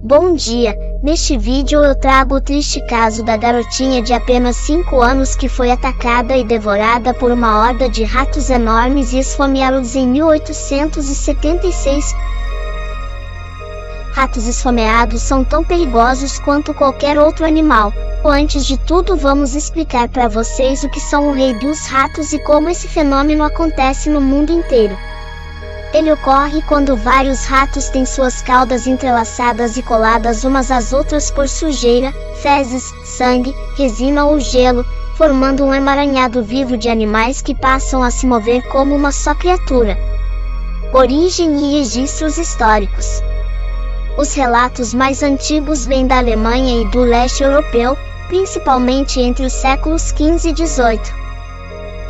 Bom dia, neste vídeo eu trago o triste caso da garotinha de apenas 5 anos que foi atacada e devorada por uma horda de ratos enormes e esfomeados em 1876. Ratos esfomeados são tão perigosos quanto qualquer outro animal. Antes de tudo, vamos explicar para vocês o que são o rei dos ratos e como esse fenômeno acontece no mundo inteiro. Ele ocorre quando vários ratos têm suas caudas entrelaçadas e coladas umas às outras por sujeira, fezes, sangue, resina ou gelo, formando um emaranhado vivo de animais que passam a se mover como uma só criatura. Origem e registros históricos. Os relatos mais antigos vêm da Alemanha e do leste europeu, principalmente entre os séculos XV e XVIII.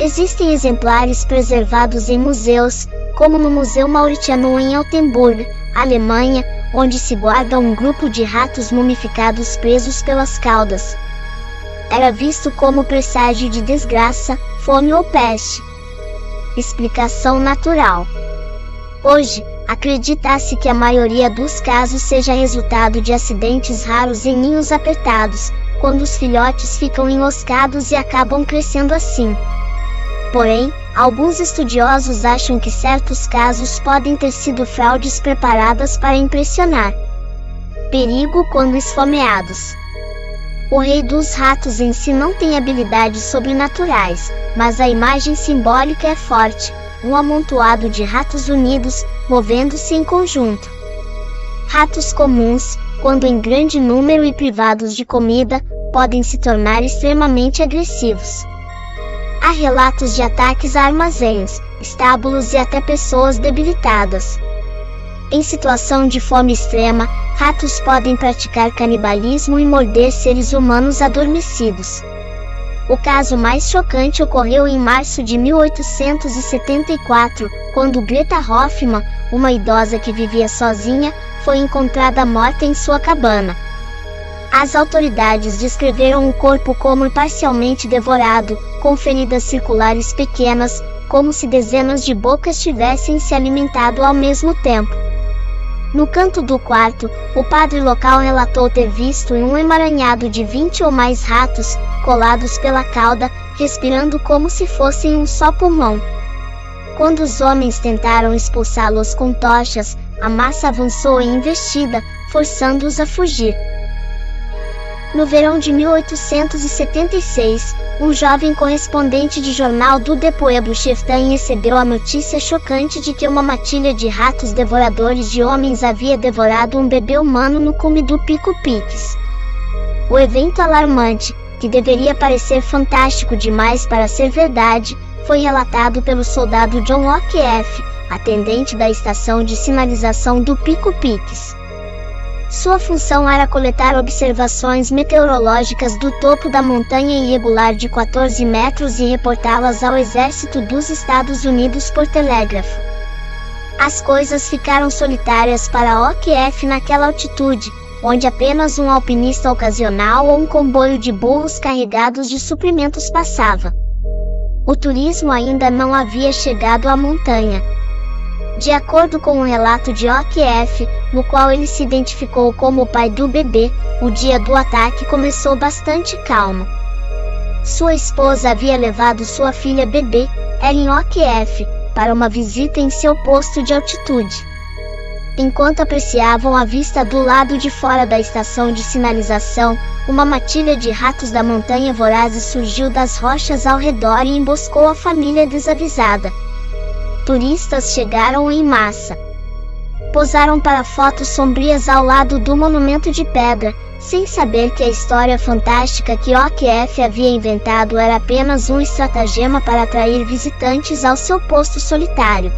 Existem exemplares preservados em museus, como no Museu Mauritiano em Altenburg, Alemanha, onde se guarda um grupo de ratos mumificados presos pelas caudas. Era visto como presságio de desgraça, fome ou peste. Explicação natural. Hoje, acredita-se que a maioria dos casos seja resultado de acidentes raros em ninhos apertados, quando os filhotes ficam enroscados e acabam crescendo assim. Porém, alguns estudiosos acham que certos casos podem ter sido fraudes preparadas para impressionar. Perigo quando esfomeados. O rei dos ratos em si não tem habilidades sobrenaturais, mas a imagem simbólica é forte, um amontoado de ratos unidos, movendo-se em conjunto. Ratos comuns, quando em grande número e privados de comida, podem se tornar extremamente agressivos. Há relatos de ataques a armazéns, estábulos e até pessoas debilitadas. Em situação de fome extrema, ratos podem praticar canibalismo e morder seres humanos adormecidos. O caso mais chocante ocorreu em março de 1874, quando Greta Hoffmann, uma idosa que vivia sozinha, foi encontrada morta em sua cabana. As autoridades descreveram o corpo como parcialmente devorado, com feridas circulares pequenas, como se dezenas de bocas tivessem se alimentado ao mesmo tempo. No canto do quarto, o padre local relatou ter visto um emaranhado de 20 ou mais ratos, colados pela cauda, respirando como se fossem um só pulmão. Quando os homens tentaram expulsá-los com tochas, a massa avançou em investida, forçando-os a fugir. No verão de 1876, um jovem correspondente de jornal do Depoebo Cheftain recebeu a notícia chocante de que uma matilha de ratos devoradores de homens havia devorado um bebê humano no cume do Pico Piques. O evento alarmante, que deveria parecer fantástico demais para ser verdade, foi relatado pelo soldado John O'Keefe, atendente da estação de sinalização do Pico Piques. Sua função era coletar observações meteorológicas do topo da montanha irregular de 14 metros e reportá-las ao exército dos Estados Unidos por telégrafo. As coisas ficaram solitárias para O'Keefe naquela altitude, onde apenas um alpinista ocasional ou um comboio de burros carregados de suprimentos passava. O turismo ainda não havia chegado à montanha. De acordo com um relato de O'Keefe, no qual ele se identificou como o pai do bebê, o dia do ataque começou bastante calmo. Sua esposa havia levado sua filha bebê, Ellen O'Keefe, para uma visita em seu posto de altitude. Enquanto apreciavam a vista do lado de fora da estação de sinalização, uma matilha de ratos da montanha vorazes surgiu das rochas ao redor e emboscou a família desavisada. Turistas chegaram em massa. Posaram para fotos sombrias ao lado do monumento de pedra, sem saber que a história fantástica que O'Keefe havia inventado era apenas um estratagema para atrair visitantes ao seu posto solitário.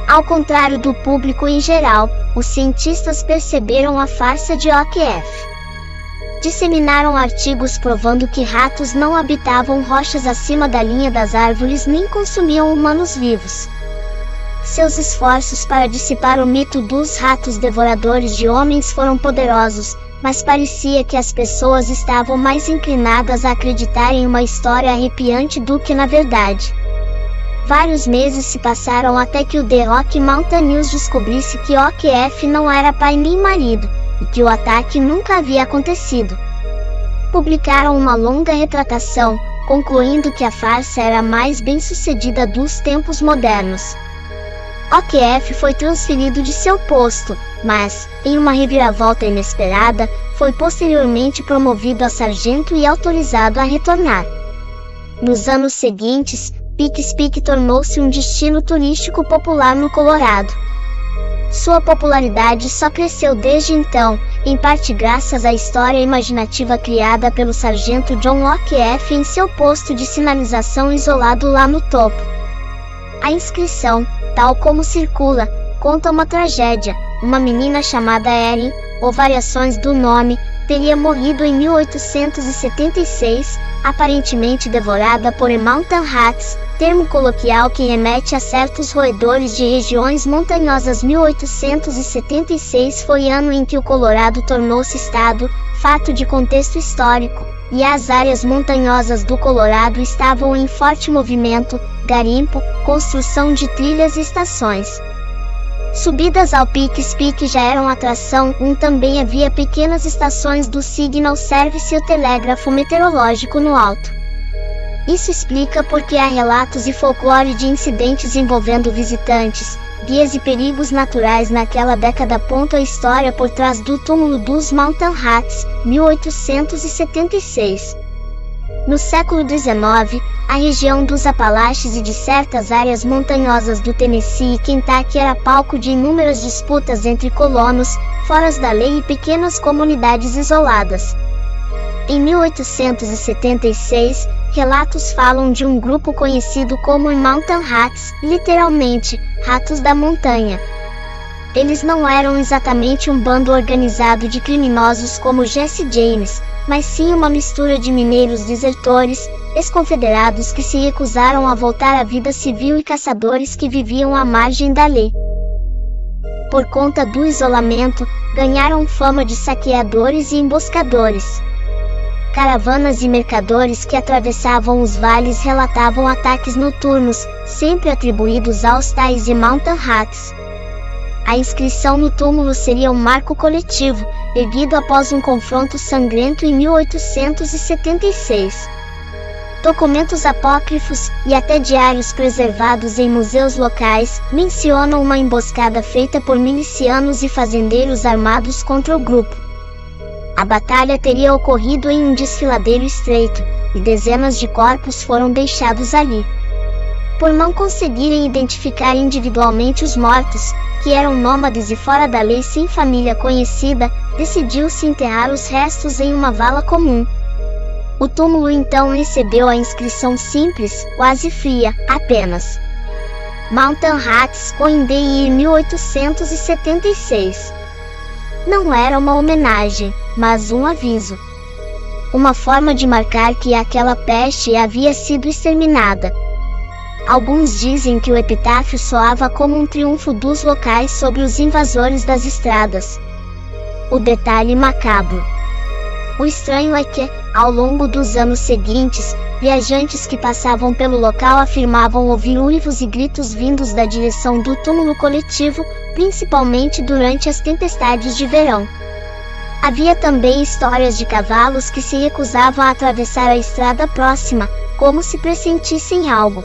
Ao contrário do público em geral, os cientistas perceberam a farsa de O'Keefe. Disseminaram artigos provando que ratos não habitavam rochas acima da linha das árvores nem consumiam humanos vivos. Seus esforços para dissipar o mito dos ratos devoradores de homens foram poderosos, mas parecia que as pessoas estavam mais inclinadas a acreditar em uma história arrepiante do que na verdade. Vários meses se passaram até que o The Rocky Mountain News descobrisse que O'Keefe não era pai nem marido, e que o ataque nunca havia acontecido. Publicaram uma longa retratação, concluindo que a farsa era a mais bem-sucedida dos tempos modernos. OQF foi transferido de seu posto, mas, em uma reviravolta inesperada, foi posteriormente promovido a sargento e autorizado a retornar. Nos anos seguintes, Pikes Peak tornou-se um destino turístico popular no Colorado. Sua popularidade só cresceu desde então, em parte graças à história imaginativa criada pelo sargento John OQF em seu posto de sinalização isolado lá no topo. A inscrição, tal como circula, conta uma tragédia. Uma menina chamada Erin, ou variações do nome, teria morrido em 1876, aparentemente devorada por mountain rats, termo coloquial que remete a certos roedores de regiões montanhosas. 1876 foi ano em que o Colorado tornou-se estado, fato de contexto histórico, e as áreas montanhosas do Colorado estavam em forte movimento, garimpo, construção de trilhas e estações. Subidas ao Pikes Peak já eram atração. Também havia pequenas estações do Signal Service e o telégrafo meteorológico no alto. Isso explica porque há relatos e folclore de incidentes envolvendo visitantes, guias e perigos naturais naquela década. A história por trás do túmulo dos Mountain Rats, 1876. No século XIX, a região dos Apalaches e de certas áreas montanhosas do Tennessee e Kentucky era palco de inúmeras disputas entre colonos, foras da lei e pequenas comunidades isoladas. Em 1876, relatos falam de um grupo conhecido como Mountain Rats, literalmente, ratos da montanha. Eles não eram exatamente um bando organizado de criminosos como Jesse James, mas sim uma mistura de mineiros desertores, ex-confederados que se recusaram a voltar à vida civil e caçadores que viviam à margem da lei. Por conta do isolamento, ganharam fama de saqueadores e emboscadores. Caravanas e mercadores que atravessavam os vales relatavam ataques noturnos, sempre atribuídos aos tais e Mountain Rats. A inscrição no túmulo seria um marco coletivo, erguido após um confronto sangrento em 1876. Documentos apócrifos, e até diários preservados em museus locais, mencionam uma emboscada feita por milicianos e fazendeiros armados contra o grupo. A batalha teria ocorrido em um desfiladeiro estreito, e dezenas de corpos foram deixados ali. Por não conseguirem identificar individualmente os mortos, que eram nômades e fora da lei sem família conhecida, decidiu-se enterrar os restos em uma vala comum. O túmulo então recebeu a inscrição simples, quase fria, apenas Mountain Rats Coindeir 1876. Não era uma homenagem, mas um aviso. Uma forma de marcar que aquela peste havia sido exterminada. Alguns dizem que o epitáfio soava como um triunfo dos locais sobre os invasores das estradas. O detalhe macabro. O estranho é que, ao longo dos anos seguintes, viajantes que passavam pelo local afirmavam ouvir uivos e gritos vindos da direção do túmulo coletivo, principalmente durante as tempestades de verão. Havia também histórias de cavalos que se recusavam a atravessar a estrada próxima, como se pressentissem algo.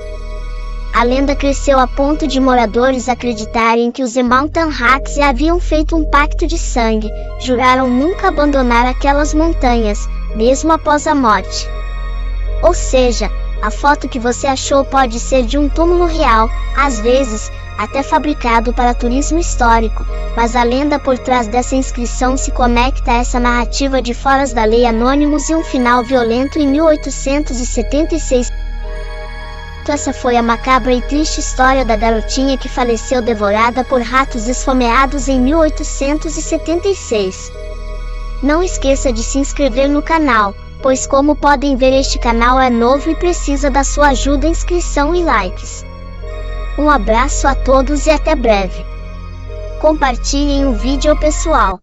A lenda cresceu a ponto de moradores acreditarem que os Mountain Rats haviam feito um pacto de sangue, juraram nunca abandonar aquelas montanhas, mesmo após a morte. Ou seja, a foto que você achou pode ser de um túmulo real, às vezes, até fabricado para turismo histórico, mas a lenda por trás dessa inscrição se conecta a essa narrativa de foras da lei anônimos e um final violento em 1876. Essa foi a macabra e triste história da garotinha que faleceu devorada por ratos esfomeados em 1876. Não esqueça de se inscrever no canal, pois como podem ver este canal é novo e precisa da sua ajuda, inscrição e likes. Um abraço a todos e até breve. Compartilhem o vídeo pessoal.